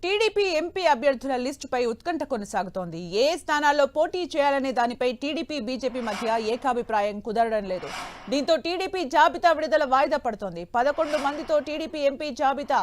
TDP MP అభ్యర్థుల లిస్టుపై ఉత్కంఠ కొనసాగుతోంది. ఏ స్థానాల్లో పోటీ చేయాలనే దానిపై టీడీపీ బీజేపీ మధ్య ఏకాభిప్రాయం కుదరడం లేదు. దీంతో టీడీపీ జాబితా విడుదల వాయిదా పడుతోంది. 11 మందితో టీడీపీ ఎంపీ జాబితా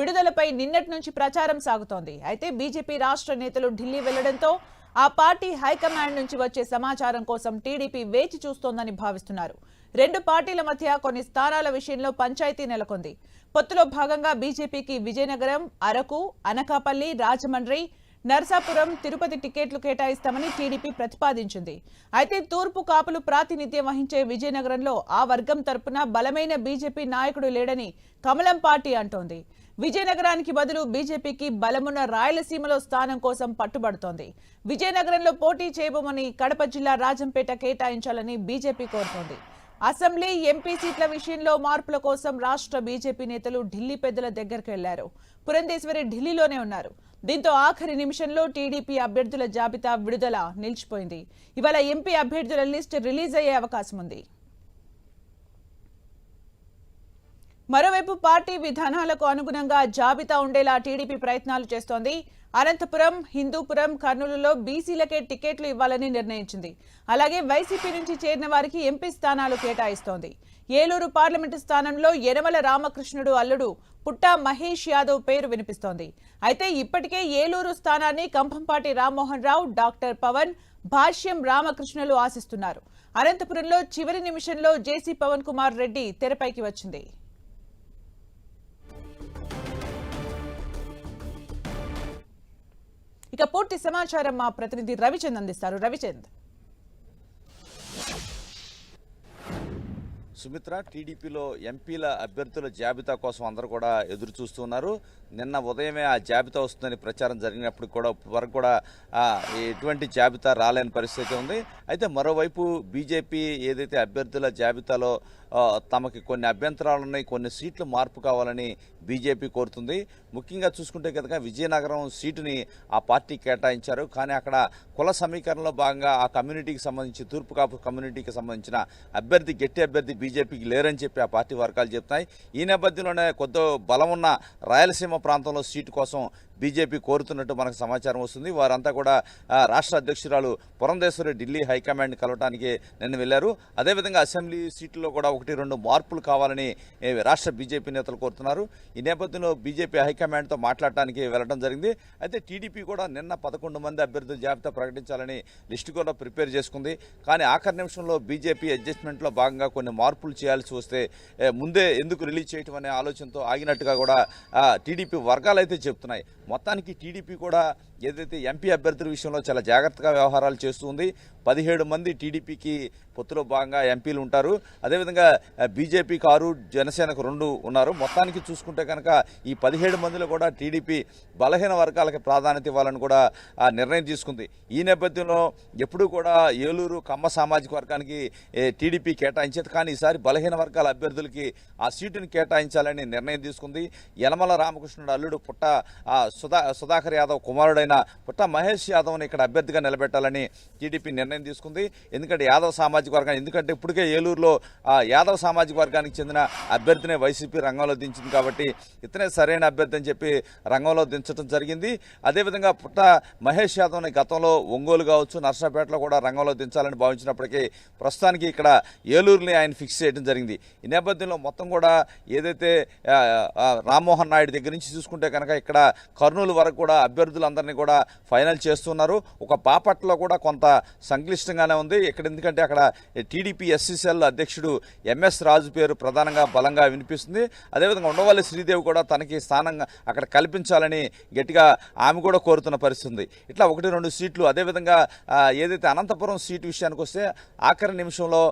విడుదలపై నిన్నటి నుంచి ప్రచారం సాగుతోంది. అయితే బీజేపీ రాష్ట్ర నేతలు ఢిల్లీ వెళ్లడంతో ఆ పార్టీ హైకమాండ్ నుంచి వచ్చే సమాచారం కోసం టీడీపీ వేచి చూస్తోందని భావిస్తున్నారు. రెండు పార్టీల మధ్య కొన్ని స్థానాల విషయంలో పంచాయతీ నెలకొంది. పొత్తులో భాగంగా బీజేపీకి విజయనగరం, అరకు, అనకాపల్లి, రాజమండ్రి, నర్సాపురం, తిరుపతి టికెట్లు కేటాయిస్తామని టీడీపీ ప్రతిపాదించింది. అయితే తూర్పు కాపులు ప్రాతినిధ్యం వహించే విజయనగరంలో ఆ వర్గం తరపున బలమైన బీజేపీ నాయకుడు లేడని కమలం పార్టీ అంటోంది. విజయనగరానికి బదులు బీజేపీకి బలమున్న రాయలసీమలో స్థానం కోసం పట్టుబడుతోంది. విజయనగరంలో పోటీ చేయబోమని కడప జిల్లా రాజంపేట కేటాయించాలని బీజేపీ కోరుతోంది. అసెంబ్లీ, ఎంపీ సీట్ల విషయంలో మార్పుల కోసం రాష్ట్ర బీజేపీ నేతలు ఢిల్లీ పెద్దల దగ్గరకు వెళ్లారు. పురంధేశ్వరి ఢిల్లీలోనే ఉన్నారు. దీంతో ఆఖరి నిమిషంలో టీడీపీ అభ్యర్థుల జాబితా విడుదల నిలిచిపోయింది. ఇవాళ ఎంపీ అభ్యర్థుల లిస్ట్ రిలీజ్ అయ్యే అవకాశం ఉంది. మరోవైపు పార్టీ విధానాలకు అనుగుణంగా జాబితా ఉండేలా టీడీపీ ప్రయత్నాలు చేస్తోంది. అనంతపురం, హిందూపురం, కర్నూలులో బీసీలకే టికెట్లు ఇవ్వాలని నిర్ణయించింది. అలాగే వైసీపీ నుంచి చేరిన వారికి ఎంపీ స్థానాలు కేటాయిస్తోంది. ఏలూరు పార్లమెంటు స్థానంలో యనమల రామకృష్ణుడు అల్లుడు పుట్టా మహేష్ యాదవ్ పేరు వినిపిస్తోంది. అయితే ఇప్పటికే ఏలూరు స్థానాన్ని కంభంపాటి రామ్మోహన్ రావు, డాక్టర్ పవన్, భాష్యం రామకృష్ణులు ఆశిస్తున్నారు. అనంతపురంలో చివరి నిమిషంలో జేసీ పవన్ కుమార్ రెడ్డి తెరపైకి వచ్చింది. ఇక పూర్తి సమాచారం మా ప్రతినిధి రవిచంద్ అందిస్తారు. రవిచంద్. సుమిత్ర, టీడీపీలో ఎంపీల అభ్యర్థుల జాబితా కోసం అందరూ కూడా ఎదురు చూస్తున్నారు. నిన్న ఉదయమే ఆ జాబితా వస్తుందని ప్రచారం జరిగినప్పుడు కూడా వరకు కూడా ఎటువంటి జాబితా రాలేని పరిస్థితి ఉంది. అయితే మరోవైపు బీజేపీ ఏదైతే అభ్యర్థుల జాబితాలో తమకి కొన్ని అభ్యంతరాలు ఉన్నాయి, కొన్ని సీట్లు మార్పు కావాలని బీజేపీ కోరుతుంది. ముఖ్యంగా చూసుకుంటే కనుక విజయనగరం సీటుని ఆ పార్టీ కేటాయించారు. కానీ అక్కడ కుల సమీకరణలో భాగంగా ఆ కమ్యూనిటీకి సంబంధించి, తూర్పు కాపు కమ్యూనిటీకి సంబంధించిన అభ్యర్థి, గట్టి అభ్యర్థి బీజేపీకి లేరని చెప్పి ఆ పార్టీ వర్గాలు చెప్తున్నాయి. ఈ నేపథ్యంలోనే కొద్ది బలం ఉన్న రాయలసీమ ప్రాంతంలో సీటు కోసం బీజేపీ కోరుతున్నట్టు మనకు సమాచారం వస్తుంది. వారంతా కూడా రాష్ట్ర అధ్యక్షురాలు పురంధేశ్వరి ఢిల్లీ హైకమాండ్ కలవటానికి నిన్న వెళ్లారు. అదేవిధంగా అసెంబ్లీ సీట్లలో కూడా 1-2 మార్పులు కావాలని రాష్ట్ర బీజేపీ నేతలు కోరుతున్నారు. ఈ నేపథ్యంలో బీజేపీ హైకమాండ్తో మాట్లాడటానికి వెళ్లడం జరిగింది. అయితే టీడీపీ కూడా నిన్న 11 మంది అభ్యర్థుల జాబితా ప్రకటించాలని లిస్టు కూడా ప్రిపేర్ చేసుకుంది. కానీ ఆఖరి నిమిషంలో బీజేపీ అడ్జస్ట్మెంట్లో భాగంగా కొన్ని మార్పులు చేయాల్సి వస్తే ముందే ఎందుకు రిలీజ్ చేయటం అనే ఆలోచనతో ఆగినట్టుగా కూడా టీడీపీ వర్గాలు అయితే చెప్తున్నాయి. మొత్తానికి టీడీపీ కూడా ఏదైతే ఎంపీ అభ్యర్థుల విషయంలో చాలా జాగ్రత్తగా వ్యవహారాలు చేస్తుంది. 17 మంది టీడీపీకి పొత్తులో భాగంగా ఎంపీలు ఉంటారు. అదేవిధంగా బీజేపీకి 6, జనసేనకు 2 ఉన్నారు. మొత్తానికి చూసుకుంటే కనుక ఈ 17 మందిలో కూడా టీడీపీ బలహీన వర్గాలకు ప్రాధాన్యత ఇవ్వాలని కూడా నిర్ణయం తీసుకుంది. ఈ నేపథ్యంలో ఎప్పుడూ కూడా ఏలూరు కమ్మ సామాజిక వర్గానికి టీడీపీ కేటాయించేది. కానీ ఈసారి బలహీన వర్గాల అభ్యర్థులకి ఆ సీటుని కేటాయించాలని నిర్ణయం తీసుకుంది. యనమల రామకృష్ణుడు అల్లుడు పుట్ట సుధాకర్ యాదవ్ కుమారుడైన పుట్ట మహేష్ యాదవ్ని ఇక్కడ అభ్యర్థిగా నిలబెట్టాలని టీడీపీ నిర్ణయం తీసుకుంది. ఎందుకంటే యాదవ్ సామాజిక వర్గాన్ని, ఎందుకంటే ఇప్పటికే ఏలూరులో యాదవ్ సామాజిక వర్గానికి చెందిన అభ్యర్థినే వైసీపీ రంగంలో దించింది. కాబట్టి ఇతనే సరైన అభ్యర్థి అని చెప్పి రంగంలో దించడం జరిగింది. అదేవిధంగా పుట్ట మహేష్ యాదవ్ని గతంలో ఒంగోలు కావచ్చు, నర్సాపేటలో కూడా రంగంలో దించాలని భావించినప్పటికీ ప్రస్తుతానికి ఇక్కడ ఏలూరుని ఆయన ఫిక్స్ చేయడం జరిగింది. ఈ నేపథ్యంలో మొత్తం కూడా ఏదైతే రామ్మోహన్ నాయుడు దగ్గర నుంచి చూసుకుంటే కనుక ఇక్కడ కర్నూలు వరకు కూడా అభ్యర్థులందరినీ కూడా ఫైనల్ చేస్తున్నారు. ఒక బాపట్లలో కూడా కొంత సంక్లిష్టంగానే ఉంది ఇక్కడ, ఎందుకంటే అక్కడ టీడీపీ ఎస్సీసీఎల్ అధ్యక్షుడు ఎంఎస్ రాజు పేరు ప్రధానంగా బలంగా వినిపిస్తుంది. అదేవిధంగా ఉండవల్లి శ్రీదేవి కూడా తనకి స్థానంగా అక్కడ కల్పించాలని గట్టిగా ఆమె కూడా కోరుతున్న పరిస్థితి ఉంది. ఇట్లా 1-2 సీట్లు. అదేవిధంగా ఏదైతే అనంతపురం సీటు విషయానికి వస్తే ఆఖరి నిమిషంలో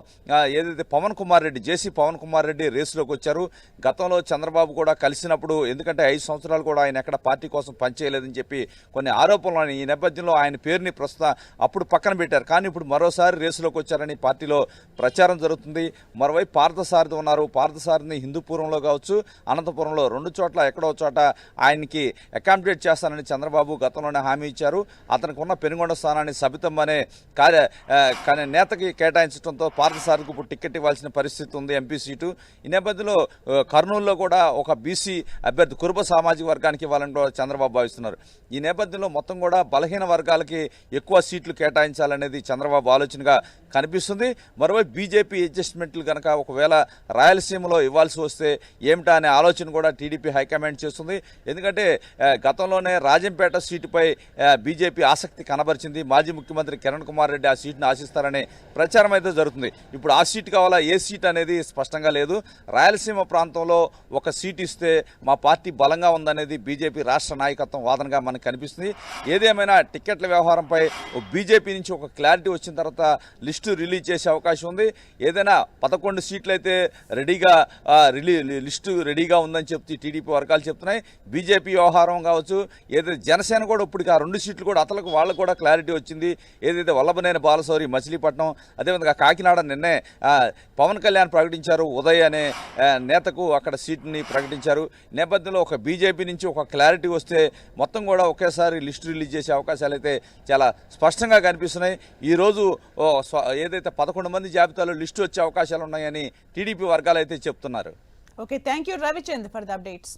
ఏదైతే పవన్ కుమార్ రెడ్డి, జేసీ పవన్ కుమార్ రెడ్డి రేసులోకి వచ్చారు. గతంలో చంద్రబాబు కూడా కలిసినప్పుడు, ఎందుకంటే 5 సంవత్సరాలు కూడా ఆయన ఎక్కడ పార్టీ కోసం పనిచేయలేదని చెప్పి కొన్ని ఆరోపణలు ఉన్నాయి. ఈ నేపథ్యంలో ఆయన పేరుని ప్రస్తుతం అప్పుడు పక్కన పెట్టారు, కానీ ఇప్పుడు మరోసారి రేసులోకి వచ్చారని పార్టీలో ప్రచారం జరుగుతుంది. మరోవైపు పార్థసారథి ఉన్నారు. పార్థసారథిని హిందూపురంలో కావచ్చు, అనంతపురంలో 2 చోట్ల ఎక్కడో చోట ఆయనకి అకామిడేట్ చేస్తానని చంద్రబాబు గతంలోనే హామీ ఇచ్చారు. అతనికి ఉన్న పెనుగొండ స్థానాన్ని సబితం అనే నేతకి కేటాయించడంతో పార్థసారథికి ఇప్పుడు టికెట్ ఇవ్వాల్సిన పరిస్థితి ఉంది, ఎంపీ సీటు. ఈ నేపథ్యంలో కర్నూలులో కూడా ఒక బీసీ అభ్యర్థి కురుబ సామాజిక వర్గానికి ఇవ్వాలని కూడా చంద్రబాబు భావిస్తున్నారు. ఈ నేపథ్యంలో మొత్తం కూడా బలహీన వర్గాలకి ఎక్కువ సీట్లు కేటాయించాలనేది చంద్రబాబు ఆలోచనగా కనిపిస్తుంది. మరోవైపు బీజేపీ అడ్జస్ట్మెంట్లు కనుక ఒకవేళ రాయలసీమలో ఇవ్వాల్సి వస్తే ఏమిటా అనే ఆలోచన కూడా టీడీపీ హైకమాండ్ చేస్తుంది. ఎందుకంటే గతంలోనే రాజంపేట సీటుపై బీజేపీ ఆసక్తి కనబరిచింది. మాజీ ముఖ్యమంత్రి కిరణ్ కుమార్ రెడ్డి ఆ సీటును ఆశిస్తారనే ప్రచారం అయితే జరుగుతుంది. ఇప్పుడు ఆ సీటు కావాలా, ఏ సీట్ అనేది స్పష్టంగా లేదు. రాయలసీమ ప్రాంతంలో ఒక సీటు ఇస్తే మా పార్టీ బలంగా ఉందనేది బీజేపీ రాష్ట్ర నాయకత్వం వాదనగా మనకు కనిపిస్తుంది. ఏదేమైనా టికెట్ల వ్యవహారంపై బీజేపీ నుంచి ఒక క్లారిటీ వచ్చిన తర్వాత లిస్టు రిలీజ్ చేసే అవకాశం ఉంది. ఏదైనా 11 సీట్లు అయితే రెడీగా లిస్టు రెడీగా ఉందని చెప్తే టీడీపీ వర్గాలు చెప్తున్నాయి. బీజేపీ వ్యవహారం కావచ్చు, ఏదైతే జనసేన కూడా ఇప్పటికి ఆ 2 సీట్లు కూడా అతలకు వాళ్ళకు కూడా క్లారిటీ వచ్చింది. ఏదైతే వల్లభనేని బాలశౌరి మచిలీపట్నం, అదేవిధంగా కాకినాడ నిన్నే పవన్ కళ్యాణ్ ప్రకటించారు. ఉదయ్ అనే నేతకు అక్కడ సీట్ని ప్రకటించారు. నేపథ్యంలో ఒక బీజేపీ నుంచి ఒక క్లారిటీ వస్తే మొత్తం కూడా ఒకేసారి లిస్టు రిలీజ్ చేసే అవకాశాలు అయితే చాలా స్పష్టంగా కనిపిస్తున్నాయి. ఈరోజు ఏదైతే 11 మంది జాబితాలో లిస్టు వచ్చే అవకాశాలు ఉన్నాయని టీడీపీ వర్గాలు అయితే చెప్తున్నారు. Okay, thank you Ravichand for the updates.